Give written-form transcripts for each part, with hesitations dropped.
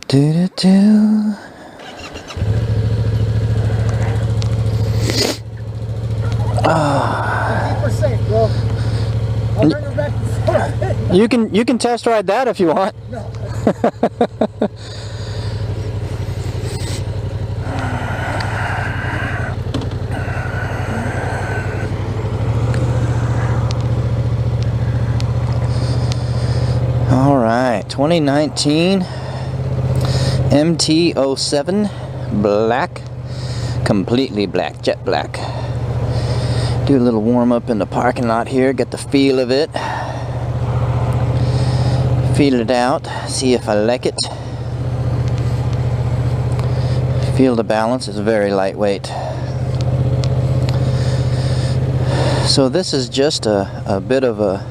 Do-do-do. Bro. I'll bring her back to 4. You can test ride that if you want. No. All right, 2019 MT07 black, completely black, jet black. Do a little warm up in the parking lot here, get the feel of it. Feel it out, see if I like it. Feel the balance, it's very lightweight. So this is just a bit of a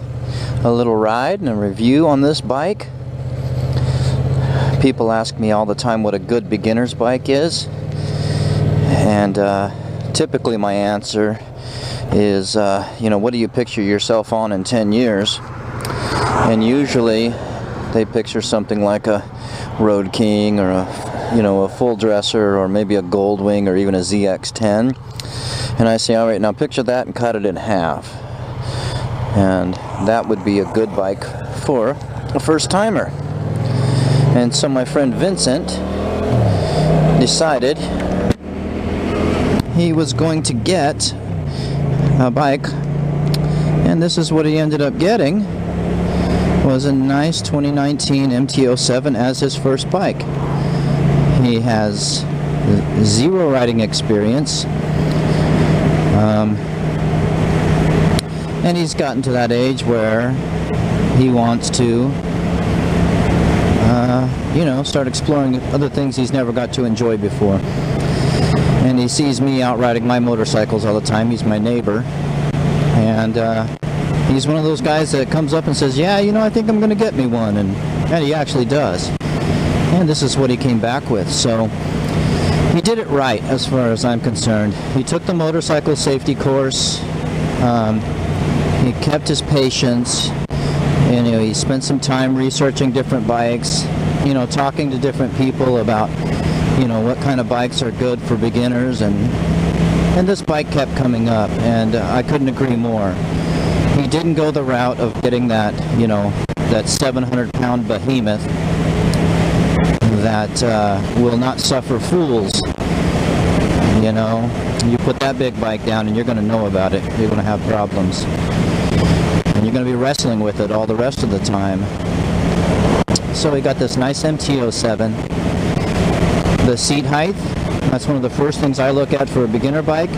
little ride and a review on this bike. People ask me all the time what a good beginner's bike is, and typically my answer is, you know, what do you picture yourself on in 10 years? And usually they picture something like a Road King or a, you know, a full dresser, or maybe a Goldwing, or even a ZX10. And I say, all right, now picture that and cut it in half. And that would be a good bike for a first timer. And so my friend Vincent decided he was going to get a bike, and this is what he ended up getting. Was a nice 2019 MT07 as his first bike. He has zero riding experience. And he's gotten to that age where he wants to, you know, start exploring other things he's never got to enjoy before. And he sees me out riding my motorcycles all the time. He's my neighbor. And he's one of those guys that comes up and says, yeah, you know, I think I'm going to get me one. And he actually does. And this is what he came back with. So he did it right as far as I'm concerned. He took the motorcycle safety course. He kept his patience, and, you know, he spent some time researching different bikes, you know, talking to different people about, you know, what kind of bikes are good for beginners, and this bike kept coming up, and I couldn't agree more. He didn't go the route of getting that, you know, that 700-pound behemoth that will not suffer fools. You know, you put that big bike down and you're going to know about it. You're going to have problems. And you're going to be wrestling with it all the rest of the time. So we got this nice MT07. The seat height, that's one of the first things I look at for a beginner bike.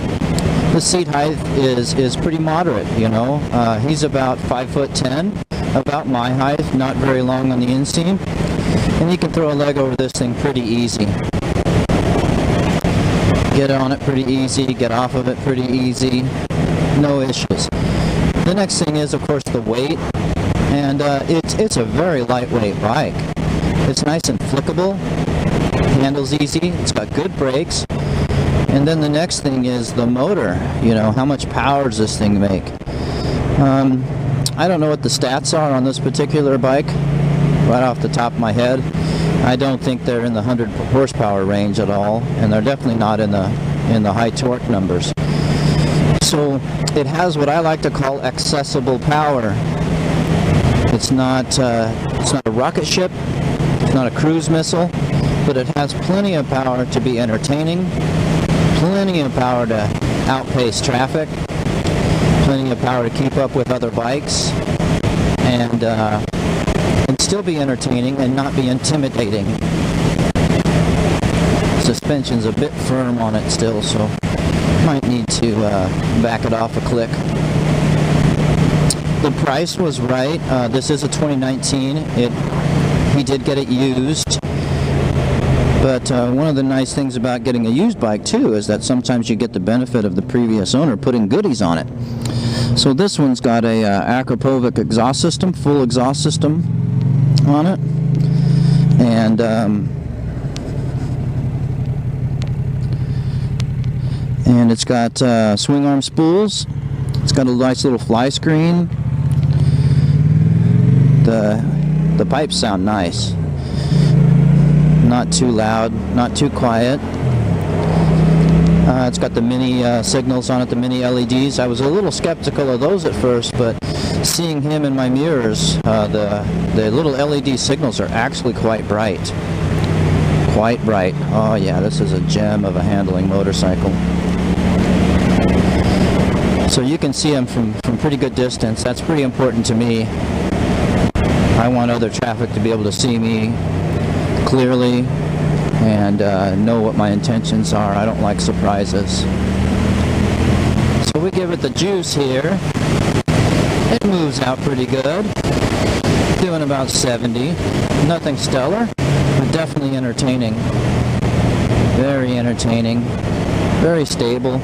The seat height is pretty moderate, you know. He's about 5'10", about my height, not very long on the inseam. And you can throw a leg over this thing pretty easy. Get on it pretty easy, get off of it pretty easy, no issues. The next thing is, of course, the weight, and it's a very lightweight bike. It's nice and flickable, handles easy, it's got good brakes, and then the next thing is the motor. You know, how much power does this thing make? I don't know what the stats are on this particular bike, right off the top of my head. I don't think they're in the 100 horsepower range at all, and they're definitely not in the high torque numbers. So it has what I like to call accessible power. It's not a rocket ship, it's not a cruise missile, but it has plenty of power to be entertaining, plenty of power to outpace traffic, plenty of power to keep up with other bikes, and still be entertaining and not be intimidating. Suspension's a bit firm on it still, so might need to back it off a click. The price was right. This is a 2019. He did get it used, but one of the nice things about getting a used bike too is that sometimes you get the benefit of the previous owner putting goodies on it. So this one's got a Akrapovic exhaust system, full exhaust system on it, and it's got swing arm spools. It's got a nice little fly screen. The pipes sound nice. Not too loud, not too quiet. It's got the mini signals on it, the mini LEDs. I was a little skeptical of those at first, but seeing him in my mirrors, the little LED signals are actually quite bright. Quite bright. Oh yeah, this is a gem of a handling motorcycle. So you can see him from pretty good distance. That's pretty important to me. I want other traffic to be able to see me clearly and know what my intentions are. I don't like surprises. So we give it the juice here. It moves out pretty good. Doing about 70. Nothing stellar, but definitely entertaining. Very entertaining. Very stable.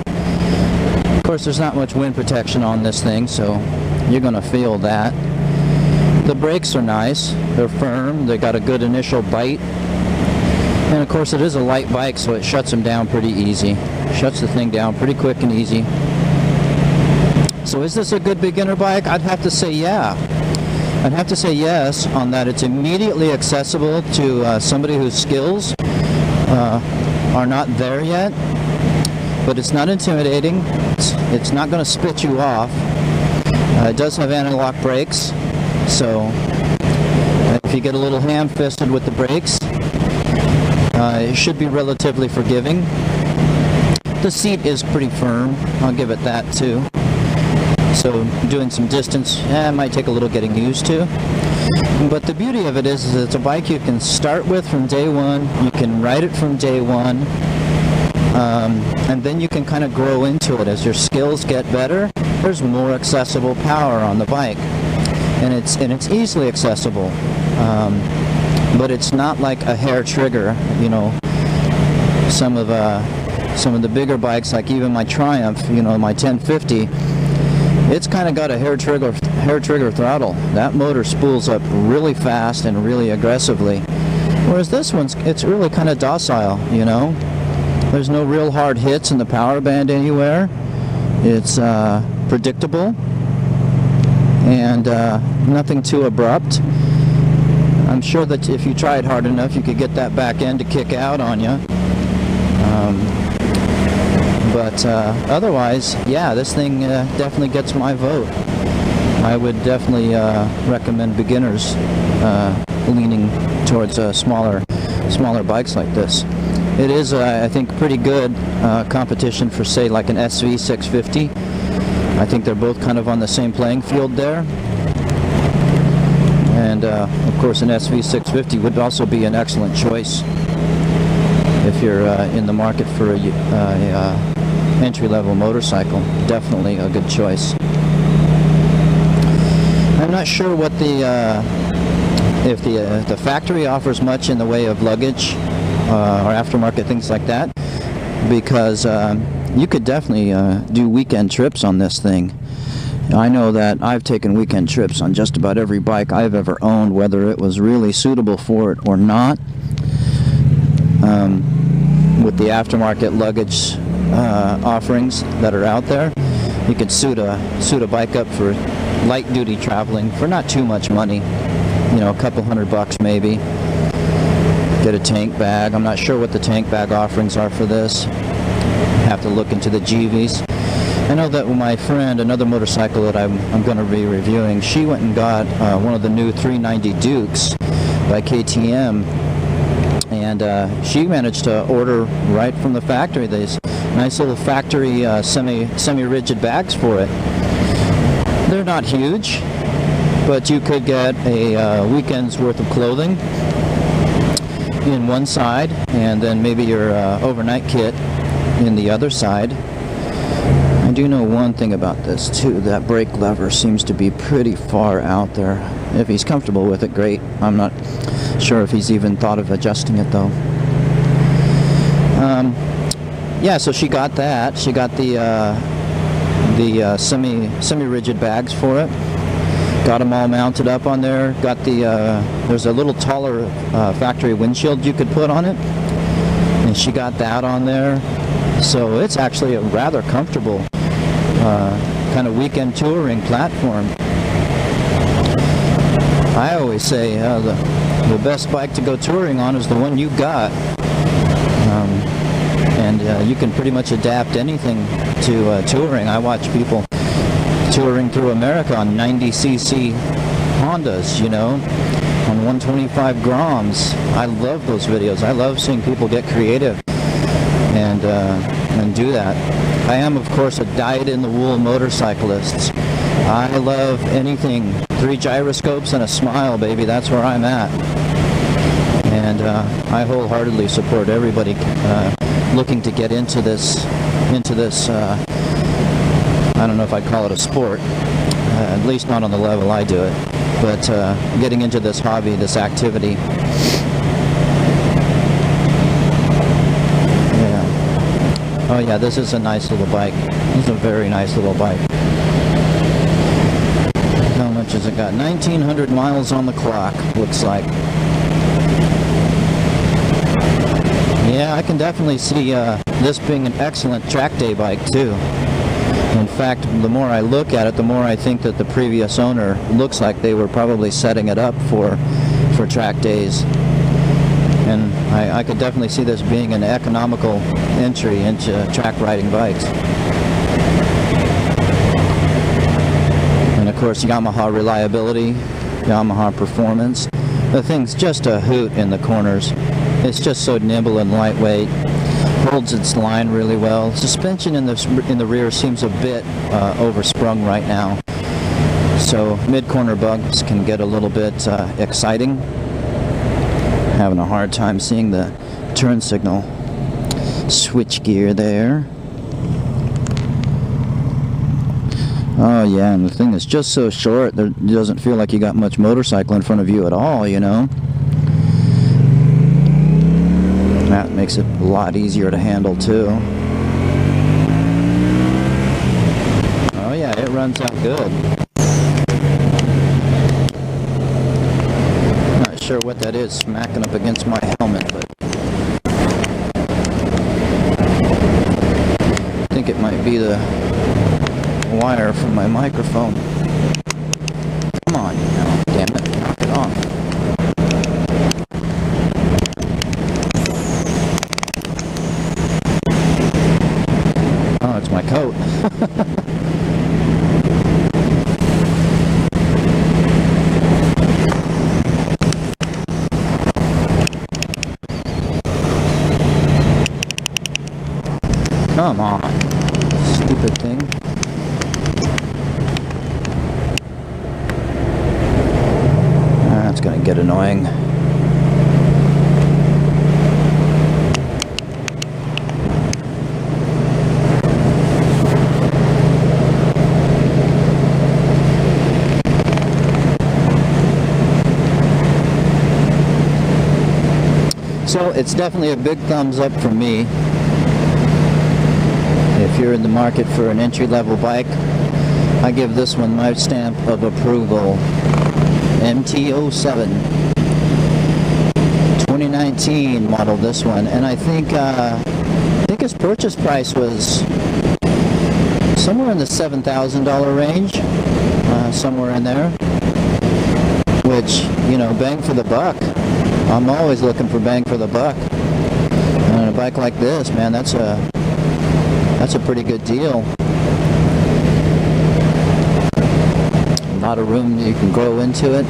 Of course, there's not much wind protection on this thing, so you're going to feel that. The brakes are nice. They're firm. They got a good initial bite. And of course, it is a light bike, so it shuts them down pretty easy. Shuts the thing down pretty quick and easy. So is this a good beginner bike? I'd have to say yeah. I'd have to say yes on that. It's immediately accessible to somebody whose skills are not there yet. But it's not intimidating. It's not going to spit you off. It does have anti-lock brakes. So if you get a little ham-fisted with the brakes, it should be relatively forgiving. The seat is pretty firm. I'll give it that too. So doing some distance, it might take a little getting used to. But the beauty of it is it's a bike you can start with from day one. You can ride it from day one. And then you can kind of grow into it. As your skills get better, there's more accessible power on the bike. And it's easily accessible. But it's not like a hair trigger, you know. Some of the bigger bikes, like even my Triumph, you know, my 1050, it's kind of got a hair trigger throttle. That motor spools up really fast and really aggressively. Whereas this one's, it's really kind of docile, you know. There's no real hard hits in the power band anywhere. It's predictable and nothing too abrupt. I'm sure that if you tried hard enough, you could get that back end to kick out on you. But otherwise, yeah, this thing definitely gets my vote. I would definitely recommend beginners leaning towards smaller bikes like this. It is, I think, pretty good competition for, say, like an SV 650. I think they're both kind of on the same playing field there. And, of course, an SV 650 would also be an excellent choice if you're in the market for a entry-level motorcycle. Definitely a good choice. I'm not sure what if the factory offers much in the way of luggage or aftermarket things like that, because you could definitely do weekend trips on this thing. I know that I've taken weekend trips on just about every bike I've ever owned, whether it was really suitable for it or not. With the aftermarket luggage offerings that are out there, you could suit a bike up for light duty traveling for not too much money, you know, a couple $100 maybe. Get a tank bag. I'm not sure what the tank bag offerings are for this. Have to look into the GVs. I know that my friend, another motorcycle that I'm going to be reviewing, she went and got one of the new 390 Dukes by KTM, and she managed to order right from the factory these nice little factory semi-rigid bags for it. They're not huge, but you could get a weekend's worth of clothing in one side, and then maybe your overnight kit in the other side. I do know one thing about this too, that brake lever seems to be pretty far out there. If he's comfortable with it, great. I'm not sure if he's even thought of adjusting it though. Yeah, so she got that. She got the semi-rigid bags for it. Got them all mounted up on there. Got there's a little taller factory windshield you could put on it, and she got that on there. So it's actually a rather comfortable kind of weekend touring platform. I always say the best bike to go touring on is the one you got. And you can pretty much adapt anything to touring. I watch people touring through America on 90cc Hondas, you know, on 125 Groms. I love those videos. I love seeing people get creative and do that. I am, of course, a dyed-in-the-wool motorcyclist. I love anything. 3 gyroscopes and a smile, baby. That's where I'm at. And I wholeheartedly support everybody looking to get into this. I don't know if I'd call it a sport, at least not on the level I do it, but getting into this hobby, this activity. Yeah. Oh yeah, this is a nice little bike. This is a very nice little bike. How much has it got? 1,900 miles on the clock, looks like. Yeah, I can definitely see this being an excellent track day bike too. In fact, the more I look at it, the more I think that the previous owner looks like they were probably setting it up for track days. And I could definitely see this being an economical entry into track riding bikes. And of course, Yamaha reliability, Yamaha performance. The thing's just a hoot in the corners. It's just so nimble and lightweight. Holds its line really well. Suspension in the rear seems a bit oversprung right now, so mid-corner bumps can get a little bit exciting. Having a hard time seeing the turn signal switch gear there. Oh yeah, and the thing is just so short, it doesn't feel like you got much motorcycle in front of you at all, you know. That makes it a lot easier to handle too. Oh yeah, it runs out good. Not sure what that is smacking up against my helmet, but I think it might be the wire from my microphone. Come on, now, damn it, knock it off. Oh, it's my coat. Come on, stupid thing. That's gonna get annoying. So it's definitely a big thumbs up from me. If you're in the market for an entry-level bike, I give this one my stamp of approval. MT07, 2019 model, this one, and I think his purchase price was somewhere in the $7,000 range, somewhere in there. Which, you know, bang for the buck. I'm always looking for bang for the buck. And a bike like this, man, that's a pretty good deal. A lot of room you can grow into it.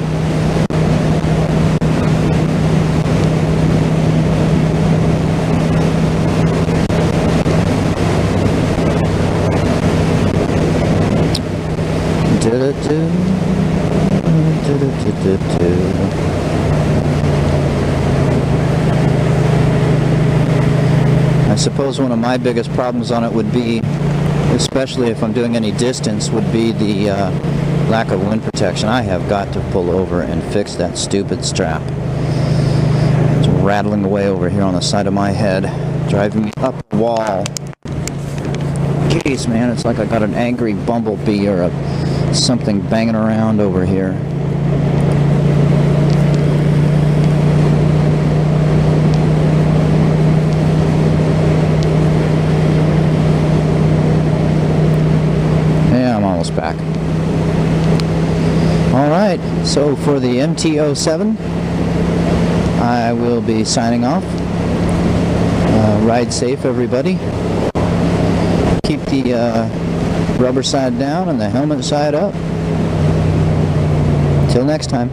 I suppose one of my biggest problems on it would be, especially if I'm doing any distance, would be the lack of wind protection. I have got to pull over and fix that stupid strap. It's rattling away over here on the side of my head, driving me up the wall. Jeez, man, it's like I got an angry bumblebee or something banging around over here. Yeah, I'm almost back. All right. So for the MT07, I will be signing off. Ride safe, everybody. Keep the rubber side down and the helmet side up. Till next time.